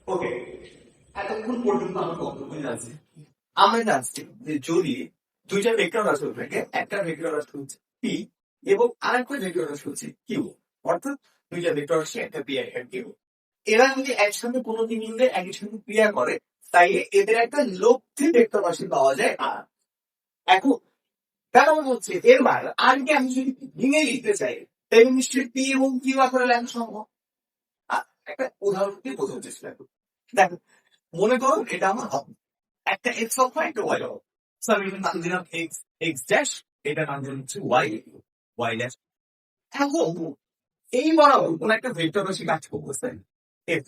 ওকে, এতক্ষণ পর্যন্ত আমরা বক্তব্য জানছি। আমরা জানছি যে যদি দুইটা ভেক্টর রাশি থাকে, একটা ভেক্টর রাশি হচ্ছে পি এবং আরেকটা ভেক্টর রাশি হচ্ছে কিউ, অর্থাৎ দুইটা ভেক্টর রাশি একটা পি একটা কিউ, এরা যদি একসঙ্গে কোনো দিন মিলে একই সঙ্গে ক্রিয়া করে তাইলে এদের একটা লব্ধি ভেক্টর রাশি পাওয়া যায়। আর এখন কারণ হচ্ছে এর মান আরকে আমি যদি ভেঙে লিখতে চাই তাহলে নিশ্চয়ই পি এবং কিউ আকারে লেখা সম্ভব। একটা উদাহরণ দিয়ে বোঝার চেষ্টা করুন। দেখো, মনে করো এটা আমার হবে একটা এক্স অক্ষ একটা ওয়াই অক্ষ। আমি এটার নাম দিলাম এক্স এক্স ড্যাশ, এটা নাম দিলাম হচ্ছে ওয়াই ওয়াই ড্যাশ। এখন এই বরাবর কোন একটা ভেক্টর রাশি কাজ করতেছে এফ,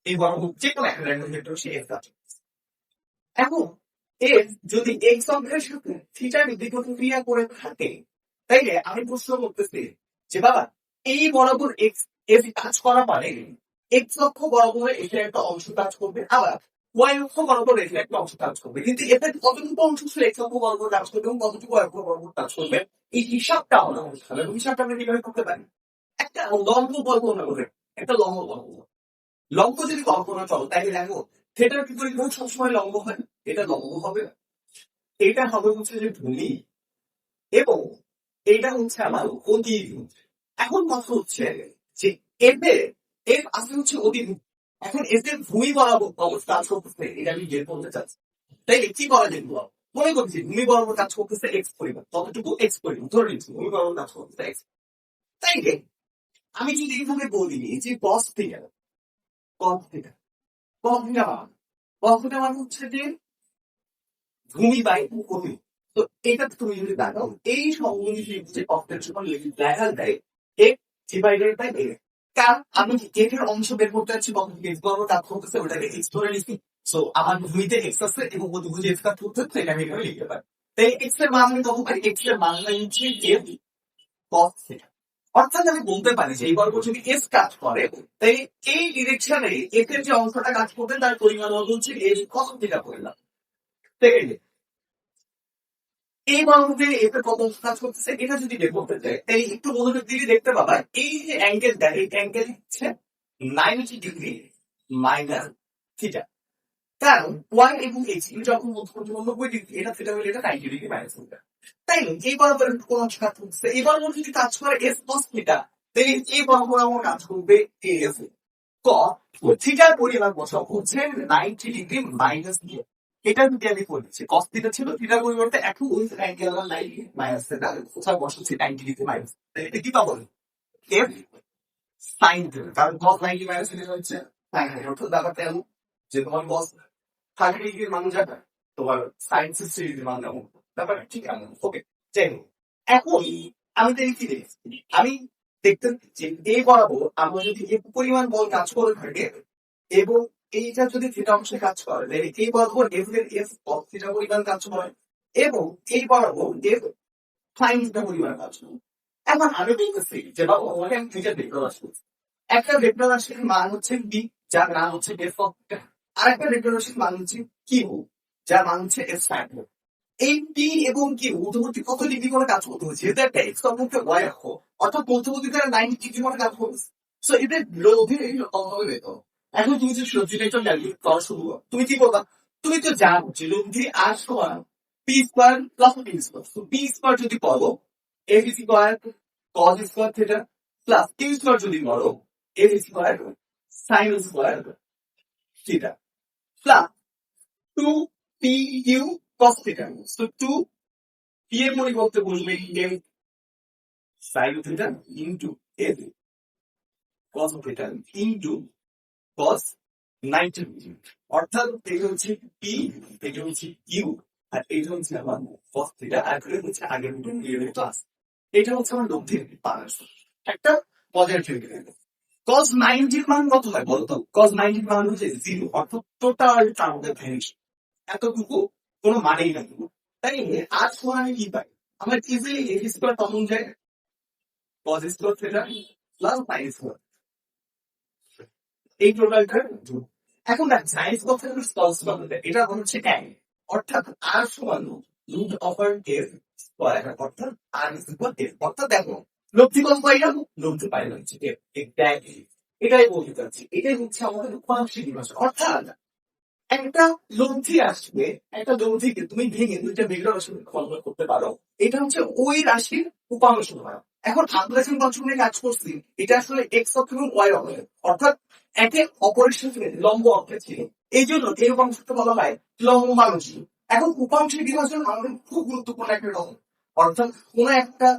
এই বরাবর যে কোনো একটা র্যান্ডম ভেক্টর রাশি এফ কাজ করতেছে। এখন এফ যদি এক্স অক্ষের সাথে থিটার বিপরীত ক্রিয়া করে থাকে তাইলে আমি প্রশ্ন করতেছি যে বাবা এই বরাবর এক্স এফ কাজ করা মানে এক্স অক্ষ বরাবর এটা একটা অংশ কাজ করবে, আবার ওয়াই অক্ষ বরাবর এটা একটা অংশ কাজ করবে, কিন্তু এতে কতটুকু অংশ ছিল এক্স অক্ষ বরাবর কাজ করবে এবং কতটুকু ওয়াই অক্ষ বরাবর কাজ করবে, এই হিসাবটা আমরা করতে হবে। হিসাবটা আমরা কিভাবে করতে পারি? একটা লম্ব কল্পনা করে, একটা লম্ব কল্পনা, লম্ব যদি কল্পনা চলো তাহলে দেখো থিয়েটার কিন্তু সবসময় লম্ব হয়, এটা লম্ব হবে, এটা হবে হচ্ছে যে ভূমি, এবং এটা হচ্ছে আমার অতিভুজ। এখন কথা হচ্ছে যে এফে এফ আসলে হচ্ছে অতিভুজ, এখন এফের ভূমি বরাবর অবস্থা কাজ করতেছে, এটা আমি বের করতে চাচ্ছি। তাই কি করা যেত? মনে করছি ভূমি বরাবর কাজ করতেছে এক্স পরিমাণ, কতটুকু এক্স পরিমাণ ধরে নিচ্ছি ভূমি বরাবর কাজ করতেছে এক্স। তাই আমি যদি এইভাবে বলি যে cos theta, cos theta, cos theta মান, কস থিটা মান হচ্ছে যে ভূমি বাই অতি। তো এটা তুমি যদি দেখাও এই সংযোজিত যে অক্ষের সমান দেখা যায় এক্স ডিভাইডেড বাই এ, কারণ আমি এটার অংশ বের করতে যাচ্ছি কখন এক্স বরাবর কাজ করতেছে ওটাকে এক্স ধরে নিচ্ছি। সো আমার ভূমিতে এক্স আছে এবং অতিভুজে এক্স কাজ করতেছে, এটা আমি এখানে লিখতে পারি। তাই এক্স এর মান আমি কত পাই? এক্স এর মান হচ্ছে এফ কস থিটা। অর্থাৎ আমি বলতে পারি যে এই বর্গ যদি এস কাজ করে তাই এই ডিরেকশনে এফ এর যে অংশটা কাজ করবে তার পরিমাণ হচ্ছে এফ কস থিটা পরিমাণ। এই বর্গতে এতে কত কাজ করতেছে এটা যদি বের করতে চাই তাই একটু মনোযোগ দিয়ে দেখতে পাবা এই যে অ্যাঙ্গেল দেয় এই অ্যাঙ্গেল হচ্ছে 90 ডিগ্রি মাইনাস থিটা, কারণ ওয়াই এবং এইচ যখন মধ্যবর্তী 90 ডিগ্রি, এটা থিটা হলে এটা 90 ডিগ্রি মাইনাস থিটা। তাই এই বরাবর কোন অংশ কাজ করতেছে, এই বরাবর যদি কাজ করে এস কস থিটা তাহলে এই বরাবর আমার কাজ করবে এস কস থিটার পরিমাণ বসাও হচ্ছে 90 ডিগ্রি মাইনাস থিটা। এটা যদি আমি করছি কস থিটা ছিল থিটার পরিবর্তে এখন ওই অ্যাঙ্গেল আমার 90 মাইনাস থিটা কোথাও বসাচ্ছি 90 ডিগ্রি মাইনাস, এটা কি পাবো? এফ সাইন থিটা, কারণ কস 90 মাইনাস থিটা হচ্ছে সাইন থিটা, অর্থাৎ ব্যাপারটা এমন যে তোমার কস 30 ডিগ্রির মান যাবে তোমার সাইন 60 ডিগ্রির মান যাবো, ব্যাপারটা ঠিক এমন। ওকে, যাই হোক, এখন আমি দেখি কি দেখছি, আমি দেখতে যে এই বরাবর আমরা যদি একটু পরিমাণ বল কাজ করে থাকে এবং এইটা যদি থিটা অংশে কাজ করে তাহলে এই বরাবর এফ এর এফ কস থিটা পরিমাণ কাজ করে এবং এই বরাবর এফ সাইন থিটা পরিমাণ কাজ করে। এখন আমি বলতেছি যে বাবা ওখানে আমি দুইটা ভেক্টর রাশি, একটা ভেক্টর রাশির মান হচ্ছে বি যার নাম হচ্ছে এফ অফ থিটা, আর একটা ভেক্টর রাশির মান হচ্ছে কিউ যার মান হচ্ছে এফ সাইন থিটা। এই পি এবং কিউ মধ্যবর্তী কত ডিগ্রি করে কাজ করতে হচ্ছে, যেহেতু একটা এক্স অক্ষে ওয়াই অক্ষ, অর্থাৎ মধ্যবর্তী তারা 90 ডিগ্রি করে কাজ করতেছে। সো এদের লব্ধির এই অভাবে বেত। এখন তুমি যে সবজিটা একটু ক্যালকুলেট করা শুরু করো, তুমি কি করবা? তুমি তো জানো যে লব্ধি আর সমান P square plus P square. তো পি স্কোয়ার যদি করো F square cos square theta plus Q square যদি করো F square sine square theta plus 2 P Q cos theta. So 2 p এর পরিবর্তে বসবে m sin theta into f cos theta into cos 90 degree, অর্থাৎ এটা হচ্ছে p, এটা হচ্ছে q, আর এটা হচ্ছে আমার cos theta, আর এটা হচ্ছে আগের মতো নিয়মিত ক্লাস। এটা হচ্ছে আমার লব্ধির পার্স, একটা পদের থেকে cos 90 এর মান কত হয় বলতো? cos 90 এর মান হচ্ছে 0, অর্থাৎ টোটাল ট্রান্সফার ভ্যানিশ, এতটুকু কোনো মানেই না। তাই আর সমান আমি কি পাই? আমার ইজিলি এক্স স্কোয়ার কমন যায়, কস square theta plus sine square, এই টোটালটা। এখন দেখ sign square theta cos square এটা হচ্ছে এক, অর্থাৎ আর সমান রুট ওভার এফ স্কোয়ার, অর্থাৎ আর স্কোয়ার এফ, অর্থাৎ দেখো লব্ধি কত পাইলাম? লব্ধি পাইলাম হচ্ছে এফ, এক্স্যাক্টলি এটাই বলতে চাচ্ছি, এটাই হচ্ছে আমাদের উপাংশিক বিভাজন। অর্থাৎ একটা লব্ধি আসবে, একটা লব্ধিকে তুমি ভেঙে দুইটা বিগ্রহ রাশি কনভার্ট করতে পারো, এটা হচ্ছে ওই রাশির উপাংশ হয়। এখন আমরা যে উপাংশগুলো কাজ করছি, এটা আসলে এক্স অক্ষ এবং ওয়াই অক্ষে, অর্থাৎ একে অপরের সাথে লম্ব অক্ষে ছিল, এই জন্য এই উপাংশকে বলা হয় লম্বাংশী। এখন উপাংশের বিভাজন আমাদের খুব গুরুত্বপূর্ণ একটা রকম, অর্থাৎ কোন একটা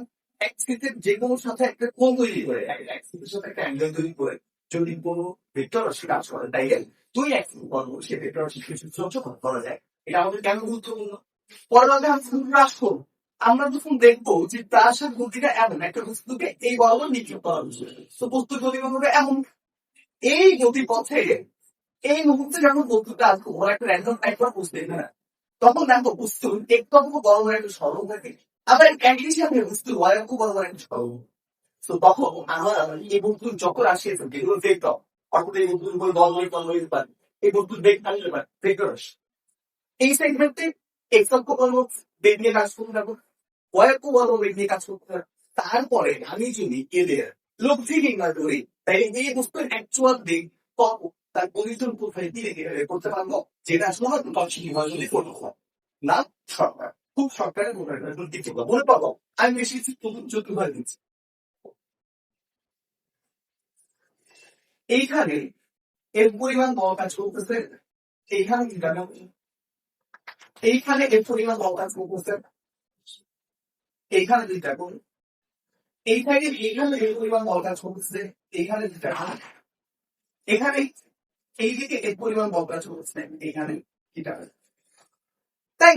অ্যাক্সিসের যে কোনো সাথে একটা কোণ তৈরি করে, অ্যাক্সিসের সাথে একটা অ্যাঙ্গেল তৈরি করে যদি কোনো ভেক্টর রাশি কাজ করে, তাই দুই অ্যাক্সিস বর্গ সে ভেক্টর রাশি যোগ করা যায়। এটা আমাদের কেন গুরুত্বপূর্ণ? পরবর্তী হ্রাস করব। আমরা যখন দেখবো যে প্রাসের গতিটা এমন, একটা বস্তুকে এই বরাবর নিক্ষেপ করা হচ্ছে, তো বস্তুর গতিপথ হবে এমন, এই গতিপথে এই মুহূর্তে যখন বস্তুটা আসবো একটা র্যান্ডম টাইপের বস্তু এখানে, তখন দেখো বস্তু একটু বরাবর একটা সরল থাকে, আবার একই সাথে বস্তু ওয়াই অক্ষ বরাবর একটা সরল। তো তখন আমরা এই বস্তুর যখন আসে যেগুলো ভেক্টর, অর্থাৎ এই বস্তুর উপরে বল দিতে পারে, এই বস্তুর বেগ থাকতে পারে ভেক্টর আসে। এই সেগমেন্টে এক্স অক্ষ বরাবর বেগ নিয়ে কাজ করতে থাকবো, ওয়াই অক্ষ বরাবর বেগ নিয়ে কাজ করতে থাকবো। তারপরে আমি যদি এদের লব্ধি নির্ণয় করি, তাই এই বস্তুর অ্যাকচুয়াল দিক কত তার পজিশন কোথায় দিয়ে করতে পারবো, যেটা আসলে হয়তো পাঁচশো বিভাজনে করবো না সরকার, খুব সরকারের মনে পাবো। আমি বেশি চতুর্ভাগ দিচ্ছি। এইখানে এর পরিমাণ বল কাজ করতেছে, এইখানে কি কাজ, এইখানে এর পরিমাণ বল কাজ করতেছে, এইখানে দুইটা গুণ, এইখানে এইখানে এর পরিমাণ বল কাজ করতেছে, এইখানে দুইটা গুণ, এখানে এইদিকে এর পরিমাণ বল কাজ করতেছে, এইখানে থিটা। তাই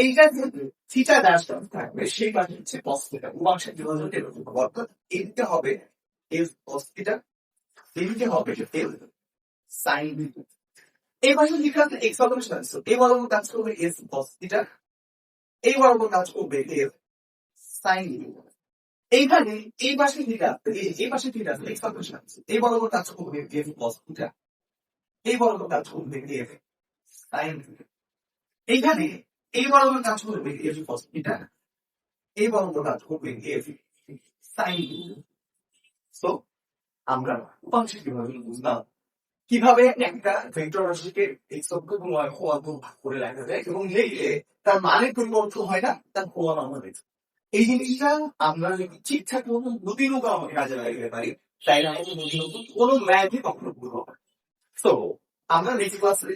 এইটা যেহেতু থিটা ড্যাশ থাকবে, সেই পাশে হচ্ছে কস থিটা, উপাংশের বিভাজন এরকম, অর্থাৎ এইটা হবে এফ কস থিটা, এইদিকে হবে এফ সাইন থিটা। এই পাশে লিখা আছে এক্স অপশন আছে, এই বরাবর কাজ করবে এফ কস থিটা, এই বরাবর কাজ করবে এফ সাইন থিটা। এইখানে এই পাশে থিটা, এই পাশে থিটা আছে, এক্স অপশন আছে, এই বরাবর কাজ করবে এফ কস থিটা, এই বরাবর কাজ করবে এফ সাইন থিটা। এইখানে এই বরাবর কাজ করবে এফ কস থিটা, এই বরাবর কাজ করবে এফ সাইন থিটা। সো আমরা উপাংশিক বিভাজন বুঝলাম কিভাবে একটা ভেক্টর রাশিকে এক্স অক্ষ এবং ওয়াই অক্ষ ভাগ করে লেখা যায়, এবং লিখলে তার মানে পরিবর্তন হয় না, তার প্রমাণ আমরা দেখি। এই জিনিসটা আমরা যদি ঠিকঠাক মতো নতুনকে আমাকে কাজে লাগাতে পারি, তাইলে আমাদের নতুন কোনো ম্যাথই কখনো ভুল হবে। তো আমরা নেক্সট ক্লাসে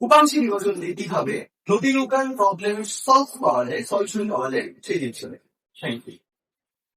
উপাংশিক বিভাজন দিয়ে কিভাবে নতুন প্রবলেম সলভ করা যায়, সলিউশন পাওয়া যায় সেই জিনিস। Thank you.